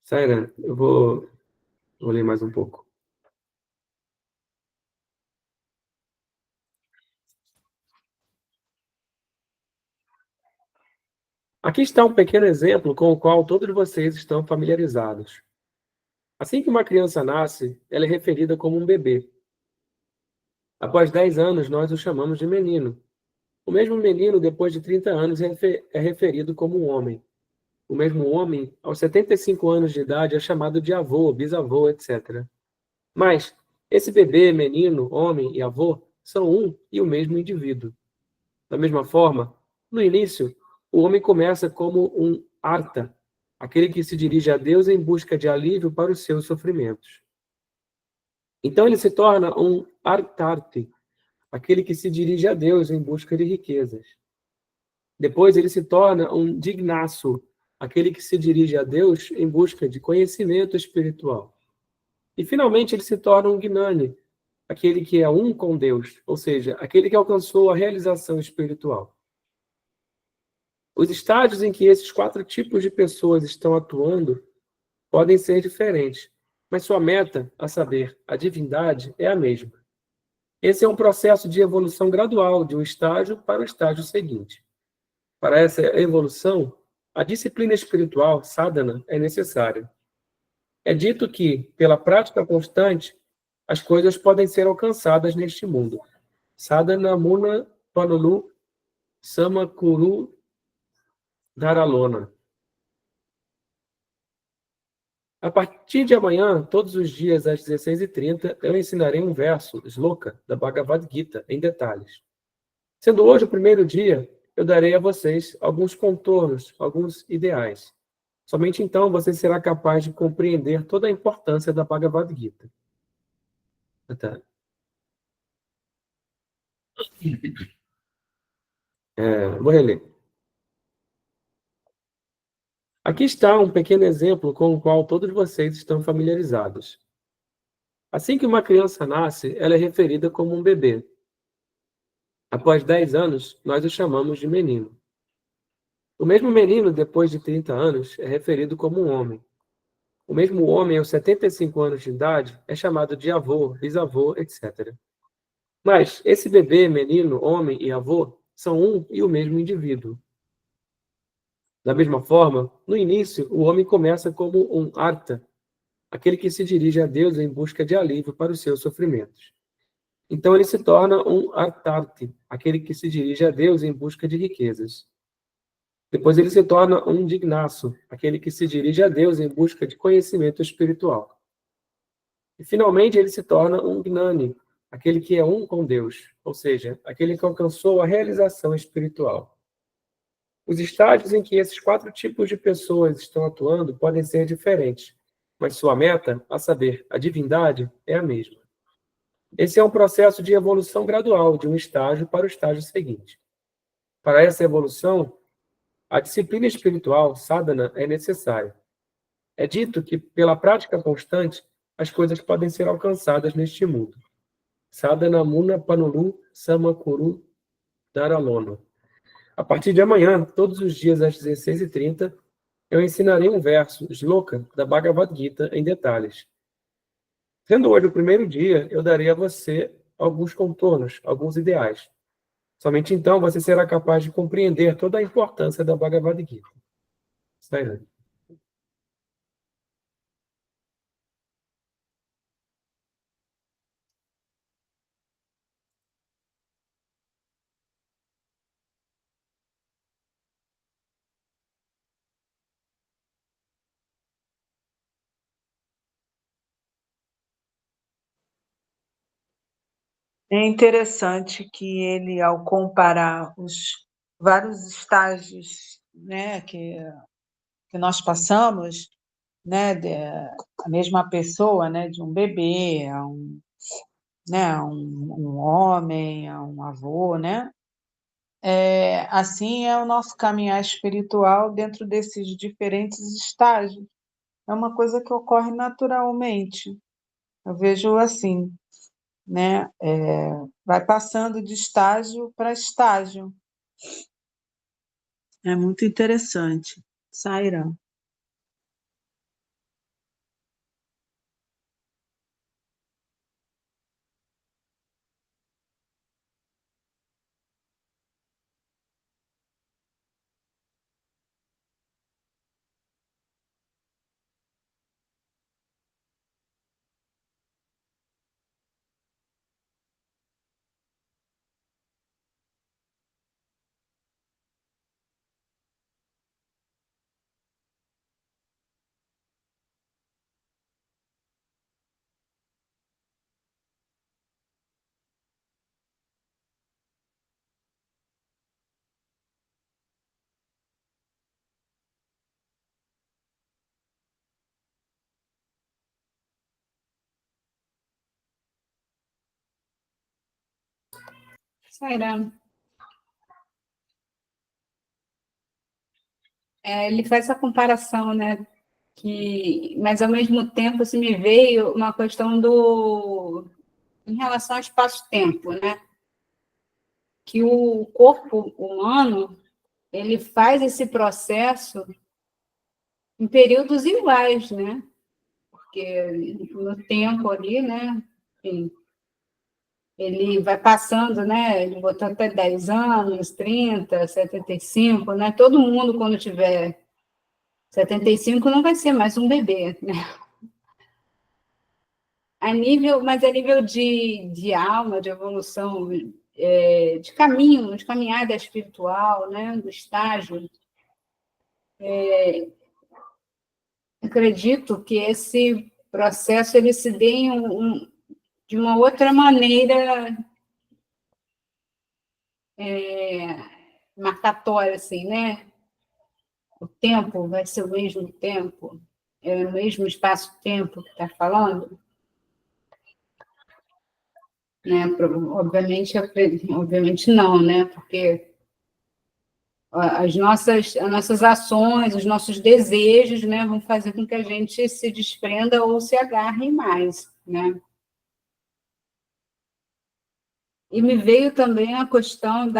Saira, vou ler mais um pouco. Aqui está um pequeno exemplo com o qual todos vocês estão familiarizados. Assim que uma criança nasce, ela é referida como um bebê. Após 10 anos, nós o chamamos de menino. O mesmo menino, depois de 30 anos, é referido como um homem. O mesmo homem, aos 75 anos de idade, é chamado de avô, bisavô, etc. Mas esse bebê, menino, homem e avô são um e o mesmo indivíduo. Da mesma forma, no início, o homem começa como um arta, aquele que se dirige a Deus em busca de alívio para os seus sofrimentos. Então ele se torna um artarte, aquele que se dirige a Deus em busca de riquezas. Depois ele se torna um dignasso, aquele que se dirige a Deus em busca de conhecimento espiritual. E finalmente ele se torna um gnani, aquele que é um com Deus, ou seja, aquele que alcançou a realização espiritual. Os estágios em que esses 4 tipos de pessoas estão atuando podem ser diferentes, mas sua meta, a saber, a divindade, é a mesma. Esse é um processo de evolução gradual de um estágio para o estágio seguinte. Para essa evolução, a disciplina espiritual, sadhana, é necessária. É dito que, pela prática constante, as coisas podem ser alcançadas neste mundo. Sadhana muna panulu samakuru dharalona. A partir de amanhã, todos os dias às 16h30, eu ensinarei um verso, sloka, da Bhagavad Gita, em detalhes. Sendo hoje o primeiro dia, eu darei a vocês alguns contornos, alguns ideais. Somente então você será capaz de compreender toda a importância da Bhagavad Gita. Tá. Vou reler. Aqui está um pequeno exemplo com o qual todos vocês estão familiarizados. Assim que uma criança nasce, ela é referida como um bebê. Após 10 anos, nós o chamamos de menino. O mesmo menino, depois de 30 anos, é referido como um homem. O mesmo homem, aos 75 anos de idade, é chamado de avô, bisavô, etc. Mas esse bebê, menino, homem e avô são um e o mesmo indivíduo. Da mesma forma, no início, o homem começa como um arta, aquele que se dirige a Deus em busca de alívio para os seus sofrimentos. Então ele se torna um artarte, aquele que se dirige a Deus em busca de riquezas. Depois ele se torna um dignasso, aquele que se dirige a Deus em busca de conhecimento espiritual. E finalmente ele se torna um gnani, aquele que é um com Deus, ou seja, aquele que alcançou a realização espiritual. Os estágios em que esses 4 tipos de pessoas estão atuando podem ser diferentes, mas sua meta, a saber, a divindade, é a mesma. Esse é um processo de evolução gradual de um estágio para o estágio seguinte. Para essa evolução, a disciplina espiritual, sadhana, é necessária. É dito que, pela prática constante, as coisas podem ser alcançadas neste mundo. Sadhana muna panulu samakuru dharalona. A partir de amanhã, todos os dias às 16h30, eu ensinarei um verso, sloka, da Bhagavad Gita, em detalhes. Sendo hoje o primeiro dia, eu darei a você alguns contornos, alguns ideais. Somente então você será capaz de compreender toda a importância da Bhagavad Gita. Sai. É interessante que ele, ao comparar os vários estágios, né, que nós passamos, né, a mesma pessoa, né, de um bebê a um, né, um homem, a um avô, né? Assim é o nosso caminhar espiritual dentro desses diferentes estágios. É uma coisa que ocorre naturalmente. Eu vejo assim, né? Vai passando de estágio para estágio. É muito interessante. Saira. Sairá. Ele faz essa comparação, né? Mas, ao mesmo tempo, se me veio uma questão em relação ao espaço-tempo, né? Que o corpo humano, ele faz esse processo em períodos iguais, né? Porque no tempo ali, né? Enfim, ele vai passando, né? Ele botou até 10 anos, 30, 75, né? Todo mundo, quando tiver 75, não vai ser mais um bebê, né? Mas a nível de alma, de evolução, de caminho, de caminhada espiritual, né? Do estágio, acredito que esse processo ele se dê de uma outra maneira marcatória, assim, né? O tempo vai ser o mesmo tempo, é o mesmo espaço-tempo que está falando, né? Obviamente não, né? Porque as nossas ações, os nossos desejos, né, vão fazer com que a gente se desprenda ou se agarre mais, né? E me veio também a questão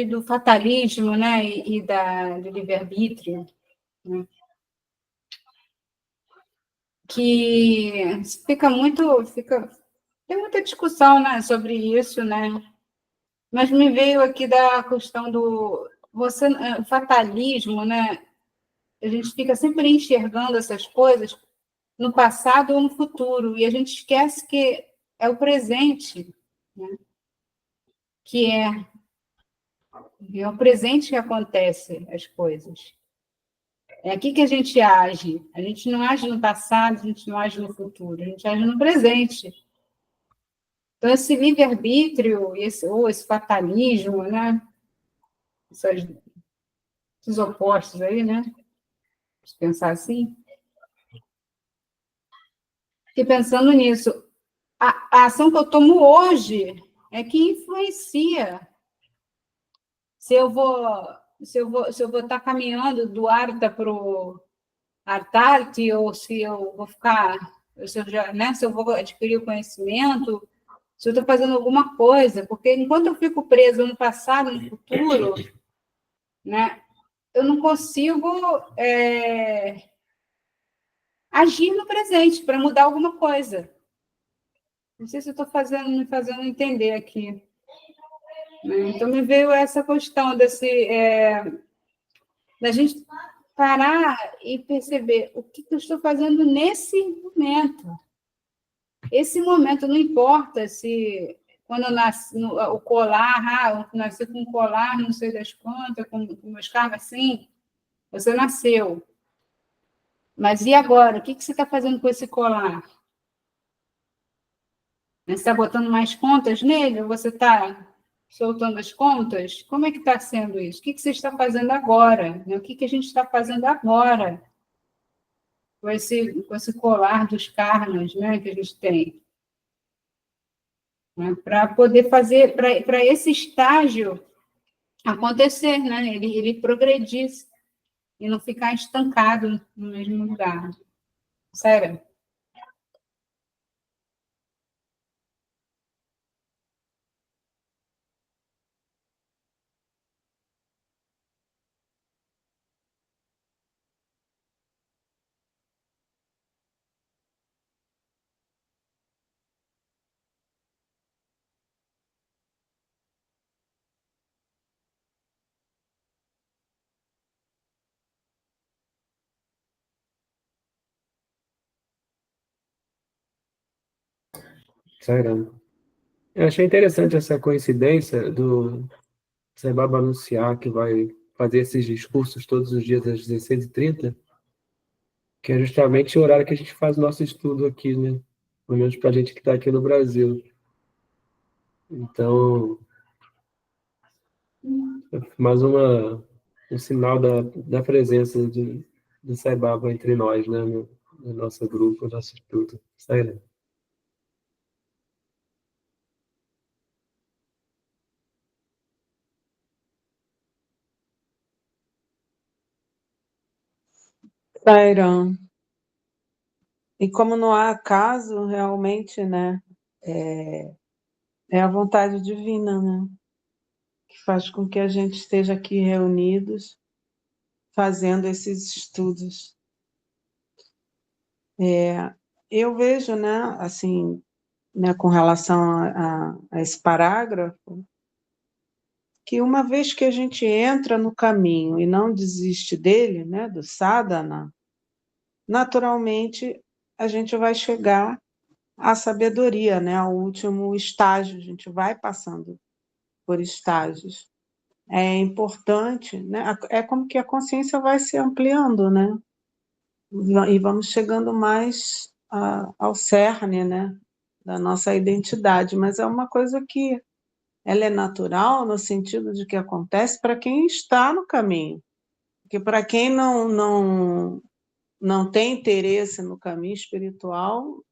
do fatalismo, né, do livre-arbítrio, né? Que tem muita discussão, né, sobre isso, né? Mas me veio aqui da questão fatalismo, né? A gente fica sempre enxergando essas coisas no passado ou no futuro, e a gente esquece que é o presente, né? que é, é o presente que acontece as coisas. É aqui que a gente age. A gente não age no passado, a gente não age no futuro, a gente age no presente. Então, esse livre-arbítrio, ou esse fatalismo, né? Esses opostos aí, né? Se pensar assim. Fiquei pensando nisso. A ação que eu tomo hoje é que influencia se eu vou estar caminhando do Arta para o Artarte, ou se eu vou ficar, se eu vou adquirir o conhecimento, se eu estou fazendo alguma coisa, porque enquanto eu fico preso no passado, no futuro, né, eu não consigo agir no presente para mudar alguma coisa. Não sei se eu estou me fazendo entender aqui, né? Então, me veio essa questão da gente parar e perceber o que eu estou fazendo nesse momento. Esse momento, não importa se quando eu nasci, o colar, eu nasci com um colar, não sei das quantas, com meus carros assim, você nasceu. Mas e agora? O que você está fazendo com esse colar? Você está botando mais contas nele? Ou você está soltando as contas? Como é que está sendo isso? O que você está fazendo agora? O que a gente está fazendo agora com esse colar dos karmas, né, que a gente tem? Né, para poder fazer, para esse estágio acontecer, né, ele progredir e não ficar estancado no mesmo lugar. Sério? Sairão. Eu achei interessante essa coincidência do Sai Baba anunciar que vai fazer esses discursos todos os dias às 16h30, que é justamente o horário que a gente faz o nosso estudo aqui, né? Pelo menos para a gente que está aqui no Brasil. Então, mais um sinal da presença do Sai Baba entre nós, né? No nosso grupo, no nosso estudo. Sai, né? Sairam. E como não há acaso, realmente, né? É a vontade divina, né? Que faz com que a gente esteja aqui reunidos, fazendo esses estudos. Eu vejo, né, assim, né, com relação a esse parágrafo, que uma vez que a gente entra no caminho e não desiste dele, né, do sadhana, naturalmente a gente vai chegar à sabedoria, né, ao último estágio, a gente vai passando por estágios. É importante, né, é como que a consciência vai se ampliando, né, e vamos chegando mais ao cerne, né, da nossa identidade, mas é uma coisa que ela é natural no sentido de que acontece para quem está no caminho, porque para quem não tem interesse no caminho espiritual,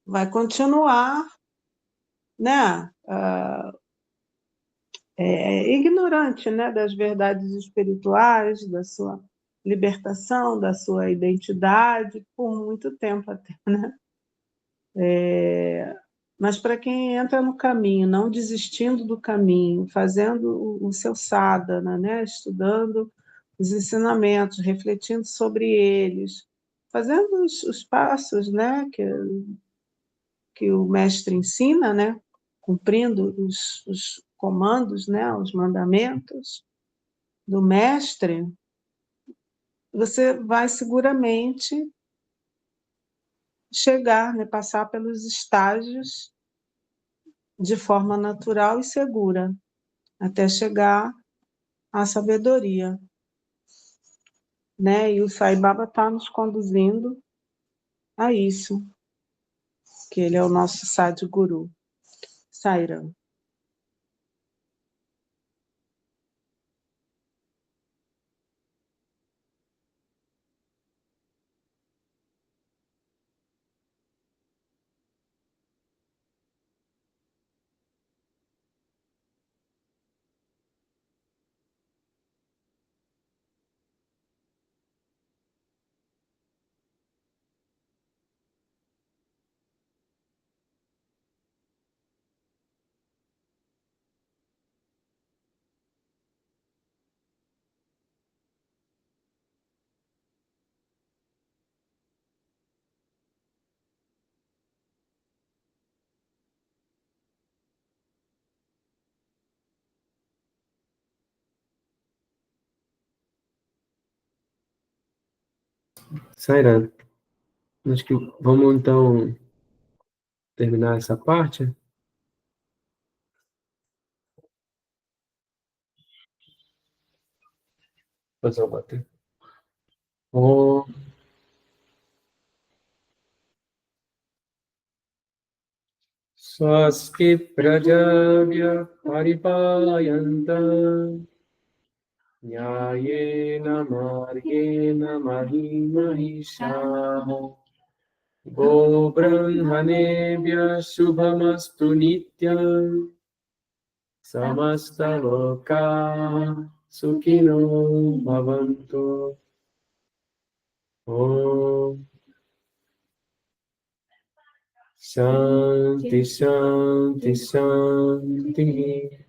vai continuar, né, ignorante, né, das verdades espirituais, da sua libertação, da sua identidade, por muito tempo até, né? Mas para quem entra no caminho, não desistindo do caminho, fazendo o seu sadhana, né? Estudando os ensinamentos, refletindo sobre eles, fazendo os passos, né? Que o mestre ensina, né? Cumprindo os comandos, né? Os mandamentos do mestre, você vai seguramente chegar, né? Passar pelos estágios de forma natural e segura, até chegar à sabedoria, né? E o Sai Baba está nos conduzindo a isso, que ele é o nosso Sadhguru, Sairam. Saira, acho que vamos então terminar essa parte. Depois eu bater. Om Swasti Prajabhya Paripalayantam Nyayena Margena Mahi Mahishaha Go Brahmanebhya Shubhamastu Nityam Samasta Loka Sukhino Bhavantu. Om Shanti Shanti Shanti